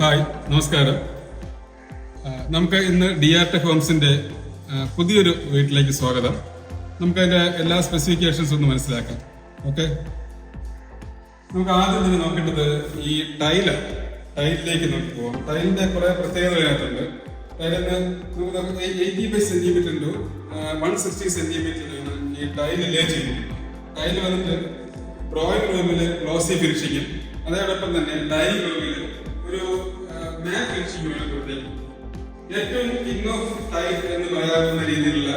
Hi, നമസ്കാരം. നമുക്ക് ഇന്ന് DRTech ഹോംസിന്റെ പുതിയൊരു വീട്ടിലേക്ക് സ്വാഗതം. നമുക്ക് അതിന്റെ എല്ലാ സ്പെസിഫിക്കേഷൻസ് ഒന്ന് മനസ്സിലാക്കാം. ഓക്കെ, നമുക്ക് ആദ്യം തന്നെ നോക്കേണ്ടത് ഈ ടൈലിലേക്ക് നമുക്ക് പോകാം. ടൈലിന്റെ കുറെ പ്രത്യേകതകളുണ്ട്. ടൈലിന് നമുക്ക് 85 സെന്റിമീറ്റർ ടു 160 സെന്റിമീറ്ററിലാണ് ഈ ടൈല് ലേ ചെയ്യുന്നത്. ടൈല് വന്നിട്ട് ഡ്രോയിങ് റൂമില് ഗ്ലോസി ഫിനിഷിങ്ങും അതോടൊപ്പം തന്നെ ഡൈനിങ് റൂമിൽ ഒരു മാറ്റ് ഫിനിഷിങ്ങുമാണ് കൊടുത്തേക്കുന്നത്. ഏറ്റവും കിങ് ഓഫ് ടൈൽ എന്ന് പറയാവുന്ന രീതിയിലുള്ള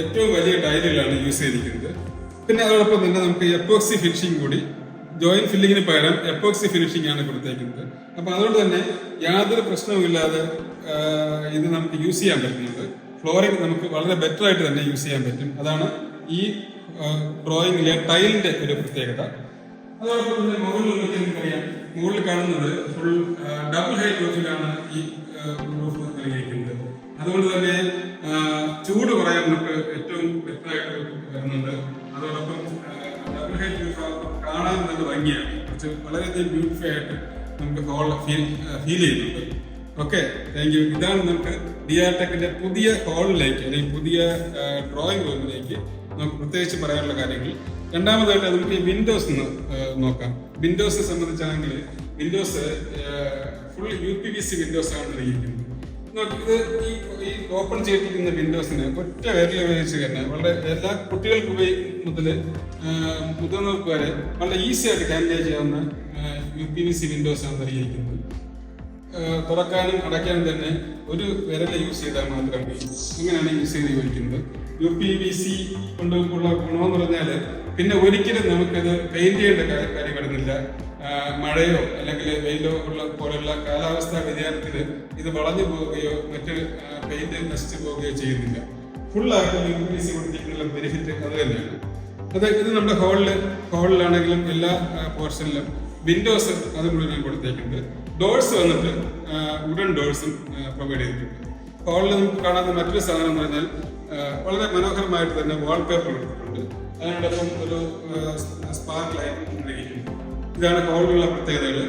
ഏറ്റവും വലിയ ടൈലുകളാണ് യൂസ് ചെയ്തിരിക്കുന്നത്. പിന്നെ അതോടൊപ്പം തന്നെ നമുക്ക് എപ്പോക്സി ഫിനിഷിംഗ് കൂടി, ജോയിന്റ് ഫില്ലിങ്ങിന് പകരം എപ്പോക്സി ഫിനിഷിംഗ് ആണ് കൊടുത്തേക്കുന്നത്. അപ്പൊ അതുകൊണ്ട് തന്നെ യാതൊരു പ്രശ്നവുമില്ലാതെ ഇത് നമുക്ക് യൂസ് ചെയ്യാൻ പറ്റുന്നുണ്ട്. ഫ്ലോറിംഗ് നമുക്ക് വളരെ ബെറ്റർ ആയിട്ട് തന്നെ യൂസ് ചെയ്യാൻ പറ്റും. അതാണ് ഈ ഡ്രോയിങ്ങിലെ ടൈലിന്റെ ഒരു പ്രത്യേകത. അതോടൊപ്പം തന്നെ മുകളിൽ നമുക്കറിയാം, മുകളിൽ കാണുന്നത് ഫുൾ ഡബിൾ ഹൈറ്റ് റൂഫിലാണ് ഈ റൂഫ് നൽകിയിരിക്കുന്നത്. അതുകൊണ്ട് തന്നെ ചൂട് കുറയാൻ നമുക്ക് ഏറ്റവും ബെറ്റർ ആയിട്ട് വരുന്നുണ്ട്. അതോടൊപ്പം ഡബിൾ ഹൈറ്റ് റൂഫ് കാണാൻ നല്ല ഭംഗിയാണ്, കുറച്ച് വളരെയധികം ബ്യൂട്ടിഫൈ ആയിട്ട് നമുക്ക് ഹോൾ ഫീൽ ചെയ്യുന്നുണ്ട്. Okay, thank you. ഇതാണ് നമുക്ക് DRTechന്റെ പുതിയ ഹോളിലേക്ക് അല്ലെങ്കിൽ പുതിയ ഡ്രോയിങ് റൂമിലേക്ക് നമുക്ക് പ്രത്യേകിച്ച് പറയാനുള്ള കാര്യങ്ങൾ. രണ്ടാമതായിട്ട് നമുക്ക് ഈ വിൻഡോസ് നോക്കാം. വിൻഡോസിനെ സംബന്ധിച്ചാണെങ്കിൽ വിൻഡോസ് ഫുൾ UPVC വിൻഡോസ് ആണ് നൽകിയിരിക്കുന്നത്. ഇത് ഈ ഓപ്പൺ ചെയ്തിരിക്കുന്ന വിൻഡോസിന് ഒറ്റ വിരൽ ഉപയോഗിച്ച് തന്നെ വളരെ എല്ലാ കുട്ടികൾക്ക് മുതൽ മുതിർന്നവർക്ക് വരെ വളരെ ഈസി ആയിട്ട് ഹാൻഡിൽ ചെയ്യാവുന്ന UPVC വിൻഡോസ് ആണ് നൽകിയിരിക്കുന്നത്. തുറക്കാനും അടയ്ക്കാനും തന്നെ ഒരു വിരൽ യൂസ് ചെയ്താൽ മാത്രം അങ്ങനെയാണ് യൂസ് ചെയ്ത് ഉപയോഗിക്കുന്നത്. UPVC കൊണ്ടുള്ള ഗുണമെന്ന് പറഞ്ഞാൽ പിന്നെ ഒരിക്കലും നമുക്കത് പെയിന്റ് ചെയ്യേണ്ട കാര്യം വരുന്നില്ല. മഴയോ അല്ലെങ്കിൽ വെയിലോ പോലുള്ള കാലാവസ്ഥാ വ്യതിയാനത്തിൽ ഇത് വളഞ്ഞു പോവുകയോ മറ്റ് പെയിന്റ് നശിച്ചു പോവുകയോ ചെയ്യുന്നില്ല. ഫുള്ളായിട്ട് UPVC കൊടുത്തിരിക്കുന്ന ബെനിഫിറ്റ് അത് തന്നെയാണ്. ഇത് നമ്മുടെ ഹോളിലാണെങ്കിലും എല്ലാ പോർഷനിലും വിൻഡോസ് അത് മുഴുവൻ കൊടുത്തേക്കുന്നുണ്ട്. ഡോഴ്സ് വന്നിട്ട് വുഡൻ ഡോഴ്സും പ്രൊവൈഡ് ചെയ്തിട്ടുണ്ട്. ഹോളിൽ നമുക്ക് കാണുന്ന മറ്റൊരു സാധനം എന്ന് പറഞ്ഞാൽ വളരെ മനോഹരമായിട്ട് തന്നെ വാൾപേപ്പർ കൊടുത്തിട്ടുണ്ട്. അതിനോടൊപ്പം ഒരു സ്പാർക്ക് ലൈറ്റ് നൽകിയിട്ടുണ്ട്. ഇതാണ് ഹോളിലുള്ള പ്രത്യേകതകൾ.